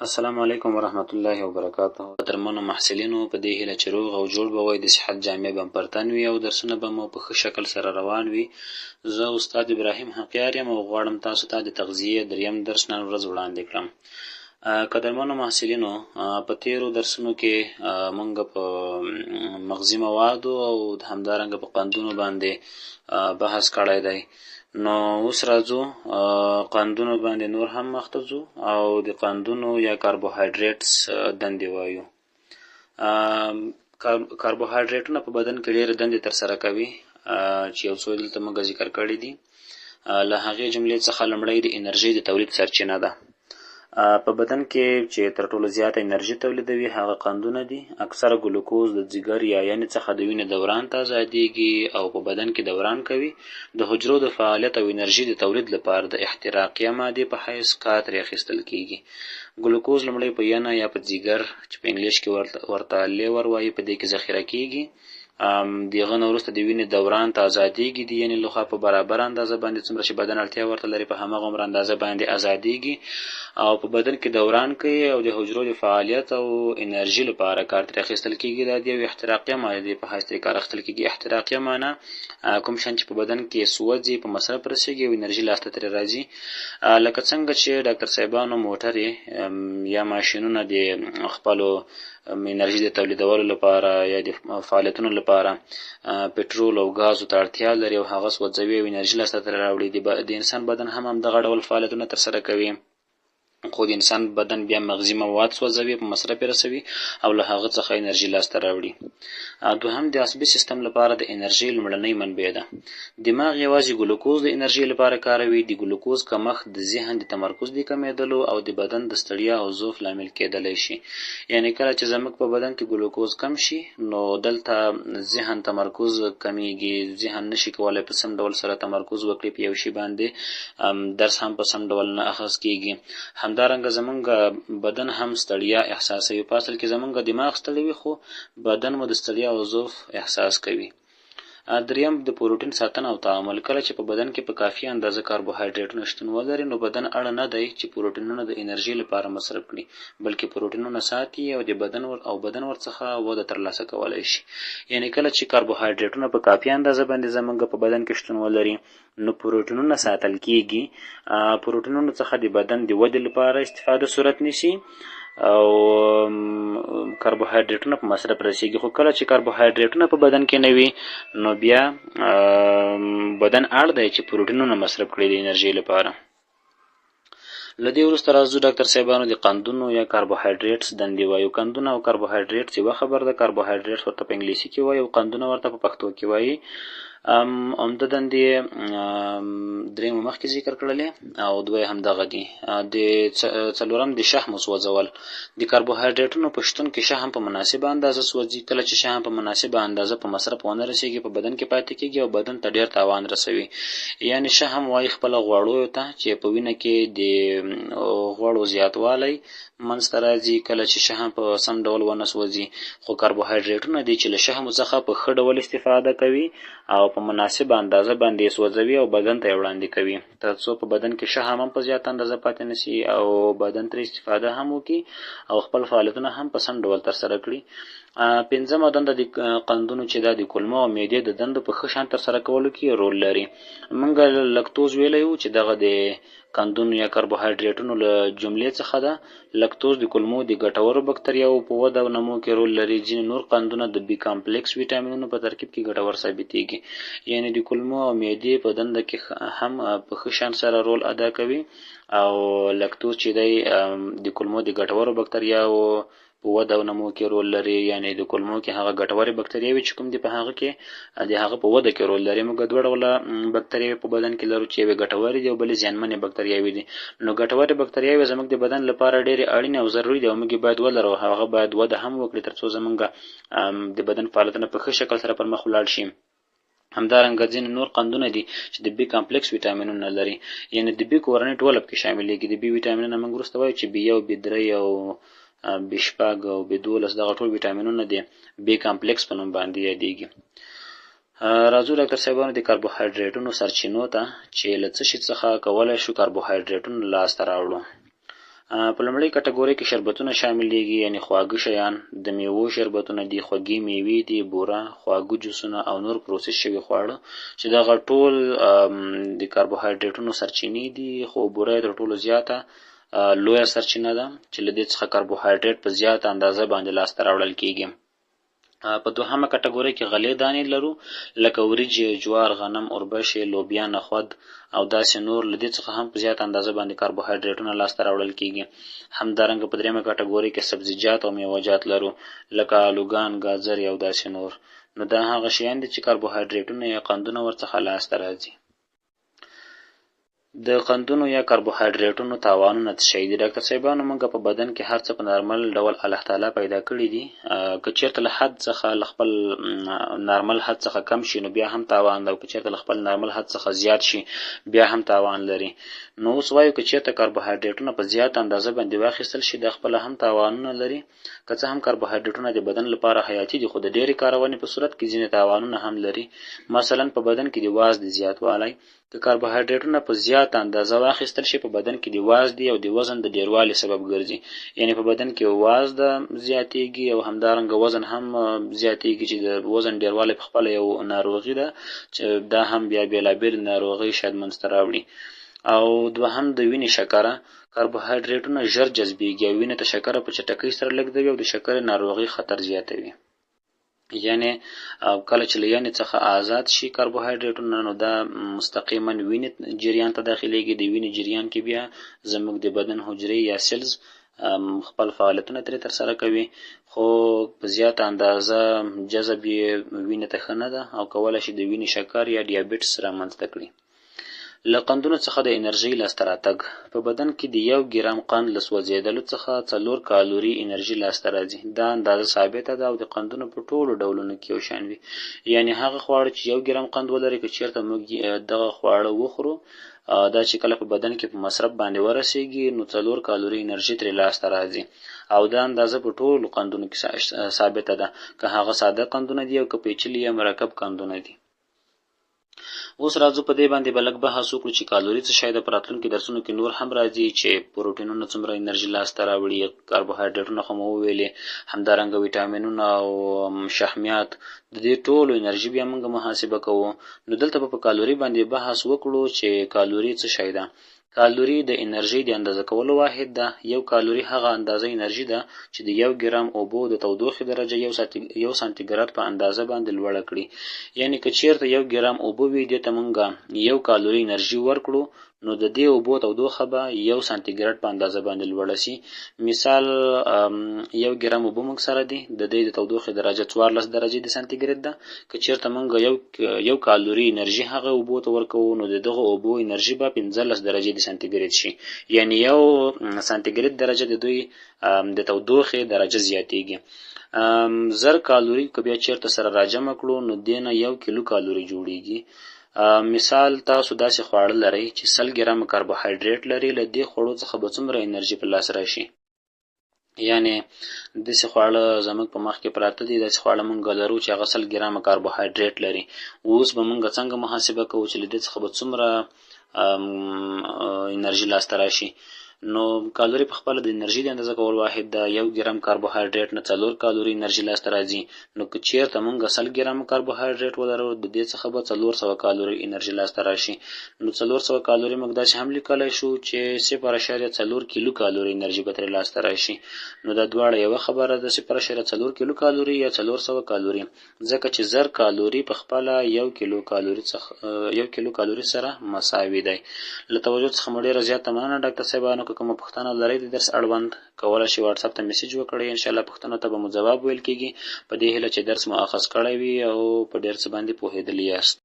السلام علیکم ورحمت الله وبرکاته. درمنو محصلینو په دې هیله چې روغ او جوړ به وای، د صحت جامې به پرتن وي او درسونه به مو په ښه شکل سره روان وي. زه استاد ابراهیم حقیار یم او غواړم تاسو ته د تغذیې دریم درس نن ورځ وړاندې کړم. قدرمنو محصلینو، په تیرو درسونو کې مونږ په مغزي موادو او همدارنګه په قندونو باندې بحث کړی دی. نو اوس راځو قندونو باندې نور هم مخته ځو او د قندونو یا کاربوهایډریټس دندې وایو. کاربوهایډریټونه په بدن کې ډېرې دندې ترسره کوي چې یو څو دلته موږ ذکر کړي دي. له هغې جملې څخه لومړی د انرژۍ د تولید سرچینه ده. په بدن کې چې تر ټولو زیاته انرژي تولیدوي هغه قندونه دي. اکثره ګلوکوز د ځیګر یا ینې څخه د وینې دوران ته ازادیږي او په بدن کې دوران کوي. د حجرو د فعالیت او انرژي د تولید لپاره د احتراقیه مادې په حیث کار ترې اخیستل کیږي. ګلوکوز لومړی په ینه یا په ځیګر چې په انګلیش کې ورته لیور وایي په دې کې ذخیره کیږي. دغه نه وروسته د وینې دوران ته ازادیږي. د ینې لخوا په برابر اندازه باندې څومره چې بدن اړتیا ورته لري په هماغومره اندازه باندې ازادیږي او په بدن کې دوران کوي او د حجرو د فعالیت او انرژي لپاره کار ترې اخیستل کیږي. دا د یوې احتراقیه مادې په حیث ترې کار اخیستل کیږي. احتراقیه معنا کوم شیان چې په بدن کې سوځي په مصرف رسیږي او انرژي لاسته ترې راځي. لکه څنګه چې ډاکټر صاحبانو موټرې یا ماشینونه د خپلو انرژي د تولیدولو لپاره یا د فعالیتونو لپاره پټرول او ګازو ته اړتیا لري او هغه سوځوي او انرژي لاسته ترې راوړي. د انسان بدن هم همدغه ډول فعالیتونه ترسره کوي، خو د انسان بدن بیا مغزي مواد سوځوي، په مصرف رسوي او له هغه څخه انرژي لاسته راوړي. دوهم د عصبي سیستم لپاره د انرژي لومړنۍ منبع ده. دماغ یوازې ګلوکوز د انرژي لپاره کاروي. د ګلوکوز کمښت د ذهن د تمرکز د کمیدلو او د بدن د ستړیا او ضعف لامل کېدلی شي. یعنی کله چې زموږ په بدن کې ګلوکوز کم شي نو دلته ذهن تمرکز کمیږي، ذهن نشي کولای په سم ډول سره تمرکز وکړي په یو شي باندې، درس هم په سم ډول نه اخذ کیږي. همدارنګه زمونږ بدن هم ستړیا احساسوي. په اصل کې زمونږ دماغ ستړی وي خو بدن مو د ستړیا او ضعف احساس کوي. دریم د پروټین ساتنه او تعامل. کله چې په بدن کې په کافي اندازه کاربوهایډریټونه شتون ولري نو بدن اړ نه دی چې پروټینونه د انرژي لپاره مصرف کړي، بلکې پروټینونه ساتي او د بدن ورڅخه وده ترلاسه کولی شي. یعنی کله چې کاربوهایډریټونه په کافي اندازه باندې زمونږ په بدن کې شتون ولري نو پروټینونه ساتل کیږي. پروټینونو څخه د بدن د ودې لپاره استفاده صورت نیسي او کاربوهایډریټونه په مصرف رسیږي. خو کله چې کاربوهایډریټونه په بدن کې نه وي نو بیا بدن اړ دی چې پروټینونه مصرف کړي د انرژي لپاره. له دې وروسته راځو ډاکټر صاحبانو د قندونو یا کاربوهایډریټس دندې وایو. قندونه او کاربوهایډریټس یوه خبر ده. کاربوهایډریټس ورته په انګلیسي کې وایي او قندونه ورته په پښتو کې وایي. عمده دندې درېیمه مخکې ذکر کړلې او دوی هم دغه دي. د څلورم د شحم سوځول. د کاربوهایډریټونو په شتون کې شحم په مناسبه اندازه سوځي. کله چې شحم په مناسبه اندازه په مصرف ونه رسیږي په بدن کې پاتې کیږي او بدن ته ډیر تاوان رسوي. یعنی شحم وایي خپل غوړو ته چې په وینه کې د غوړو زیاتوالی منځته راځي کله چې شحم په سم ډول ونه سوځي. خو کاربوهایډریټونه دي چې له شحم څخه په ښه ډول استفاده کوي او په مناسبه اندازه باندې سوځوي او بدن ته وړاندې کوي تر څو په بدن کې شحم هم په زیات اندازه پاتې نشي او بدن ترې استفاده هم وکړي او خپل فعالیتونه هم په سم ډول ترسره کړي. پنځمه دنده د قندونو چې دا د کولمو او معدې د دندو په ښه شان ترسره کولو کې رول لري. موږ لکتوز ویلی وو چې دغه د قندونو یا کاربوهایډریټونو له جملې څخه ده. لکتوز د کولمو د ګټورو بکتریاوو په وده او نمو کې رول لري. ځینې نور قندونه د بي کامپلیکس ویټامینونو په ترکیب کې ګټور ثابتېږي. یعنی د کولمو او معدې په دنده کې هم په ښه شان سره رول ادا کوي او لکتوز چې دی د کولمو د ګټورو بکتریاوو په وده او نمو کې رول لري. یعنی د کولمو کې هغه ګټورې بکتریاوې چې کوم دي په هغه کې د هغه په وده کې رول لري. موږ دوه ډوله بکتریاوې په بدن کې لرو چې یوې ګټورې دي او بلې زیانمنې بکتریاوې دي. نو ګټورې بکتریاوې زموږ د بدن لپاره ډېرې اړینې او ضروري دي او موږ یې باید ولرو. هغه باید وده هم وکړي تر څو زموږ د بدن فعالیتونه په ښه شکل سره پر مخ ولاړ شي. همدارنګه ځینې نور قندونه دي چې د بي کامپلیکس ویټامینونه لري. یعنی د بي کورنۍ ټوله پکې شاملېږي. د بي ویټامینونه موږ وروسته وایو چې بي 1 بي 3 او بي 6 او بي 12 دغه ټول ویټامینونه د بي کامپلیکس په نوم باندې یادېږي. راځو ډاکټر صاحبانو د کاربوهایډریټونو سرچینو ته چې له څه شي څخه کولی شو کاربوهایډریټونه لاسته راوړو. په لومړۍ کټګورۍ کې شربتونه شاملېږي، یعنې خواږه شیان. د میوو شربتونه دي، خوږې میوې دي، بوره، خواږه جوسونه او نور پروسس شوي خواړه چې دغه ټول د کاربوهایډریټونو سرچینې دي، خو بوره یې تر ټولو زیاته لویه سرچینه ده چې له دې څخه کاربوهایډریټ په زیاته اندازه باندې لاسته راوړل کېږي. په دوهمه کټګورۍ کې غلې دانې لرو، لکه وریجې، جوار، غنم، اوربشې، لوبیا، نخود او داسې نور. له دې څخه هم په زیاته اندازه باندې کاربوهایډریټونه لاسته راوړل کېږي. همدارنګه په دریمه کټګورۍ کې سبزیجات او میوه‌جات لرو، لکه آلوګان، ګازرې او داسې نور. نو دا هغه شیان دي چې کاربوهایډریټونه یا قندونه ورڅخه لاسته راځي. د قندونو یا کاربوهایډریټونو تاوانونه څه شی دي؟ ډاکټر صاحبانو، موږ په بدن کې هر څه په نارمل ډول الله تعالی پیدا کړي دي. که چېرته له حد څخه له خپل نارمل حد څخه کم شي نو بیا هم تاوان ده، او که چېرته له خپل نارمل حد څخه زیات شي بیا هم تاوان لري. نو اوس وایو که چېرته کاربوهایډریټونه په زیات اندازه باندې واخیستل شي دا خپله هم تاوانونه لري. که څه هم کاربوهایډریټونه د بدن لپاره حیاتي دي، خو د ډېرې کارونې په صورت کې ځینې تاوانونه هم لري. مثلا په بدن کې د وازدې زیاتوالی، که کاربوهایډریټونه په زیات اندازه واخیستل شي په بدن کې د وازدې او د وزن د ډیروالي سبب ګرځي. یعنې په بدن کې وازده زیاتېږي او همدارنګه وزن هم زیاتېږي چې د وزن ډیروالی په خپله یو ناروغي ده چې دا هم بیا بېلابېل ناروغۍ شاید منځته راوړي. او دوهم د وینې شکره، کاربوهایډریټونه ژر جذبېږي او وینې ته شکره په چټکۍ سره لیږدوي او د شکرې ناروغۍ خطر زیاتوي. یعنې کله چې له ینې څخه آزاد شي کاربوهایډریټونه نو دا مستقیما وینې جریان ته داخلیږي. د وینې جریان کې بیا زموږ د بدن حجرې یا سیلز خپل فعالیتونه ترې ترسره کوي، خو په زیاته اندازه جذب یې وینې ته ښه نه ده او کولی شي د وینې شکر یا ډیابیټس رامنځته کړي. له قندونو څخه د انرژۍ لاسته راتګ، په بدن کې د 1 ګرام قند له سوځېدلو څخه 4 کالوري انرژي لاسته راځي. دا اندازه ثابته ده او د قندونو په ټولو ډولونو کې یو شان وي. یعنې هغه خواړه چې 1 ګرام قند ولري که چېرته موږ دغه خواړه وخورو دا چې کله په بدن کې په مصرف باندې ورسېږي نو 4 کالوري انرژي ترې لاسته راځي او دا اندازه په ټولو قندونو کې ثابته ده، که هغه ساده قندونه دي او که پیچلي یا مرکب قندونه دي. اوس راځو په دې باندې به لږ بحث وکړو چې کالوري څه شی ده. په راتلونکي درسونو کې نور هم راځي چې پروټینونه څومره انرژي لاسته راوړي، کاربوهایډریټونه خو مو وویلې، همدارنګه ویټامینونه او شحمیات، د دې ټولو انرژي بیا موږ محاسبه کوو. نو دلته به په کالوري باندې بحث وکړو چې کالوري څه شی ده. کالوري د انرژي د اندازه کولو واحد ده. 1 کالوري هغه اندازه انرژي ده چې د 1 ګرام اوبو د تودوخې درجه 1 سانتیګراد په اندازه باندې لوړه کړي. یعنې که چېرته 1 ګرام اوبه وي دې ته موږ 1 کالوري انرژي ورکړو نو د دې اوبو تودوخه به 1 سانتیګراد په اندازه باندې لوړه شي. مثال 1 ګرام اوبه موږ سره دي، د دې د تودوخې درجه 14 درجې د سانتیګراد ده. که چېرته موږ 1 کالوري انرژي هغه اوبو ته ورکوو نو د دغه اوبو انرژي به 15 درجې د سانتیګراد شي. یعنې 1 سانتیګراد درجه د دوی د تودوخې درجه زیاتېږي. 1000 کالوري که بیا چېرته سره راجمع کړو نو دې نه 1 کیلو کالوري جوړېږي. مثال تاسو داسې خواړه لرئ چې 100 ګرامه کاربوهایډریټ لري، له دې خوړو څخه به څومره انرژي په لاس راشي؟ یعنې داسې خواړه زموږ په مخ کې پراته دي، داسې خواړه موږ لرو چې هغه 100 ګرامه کاربوهایډریټ لري. اوس به موږ څنګه محاسبه کوو چې له دې څخه به څومره انرژي لاسته راشي؟ نو کالوري په خپله د انرژي د اندازه کول واحد ده. 1 ګرام کاربوهایډریټ نه 4 کالوري انرژي لاسته راځي. نو که چېرته موږ 100 ګرام کاربوهایډریټ ولرو د دې څخه به 400 کالوري انرژي لاسته راشي. نو 400 کالوري موږ داسې هم لیکلی شو چې 0.4 کیلو کالوري انرژي به ترې لاسته راشي. نو دا دواړه یوه خبره ده، 0.4 کیلو کالوري یا 400 کالوري، ځکه چې 1000 کالوري په خپله 1 کیلو کالوري سره مساوي دی. له توجه څخه مو ډېره زیاته مننه ډاکټر صاحبانو. که کومه پوښتنه لرئ د درس اړوند کولی شئ واتساپ ته میسیج وکړئ، انشاءالله پوښتنو ته به مو ځواب ویل کېږي. په دې هیله چې درس مو اخذ کړی وي او په ډېر څه باندې پوهېدلي یاست.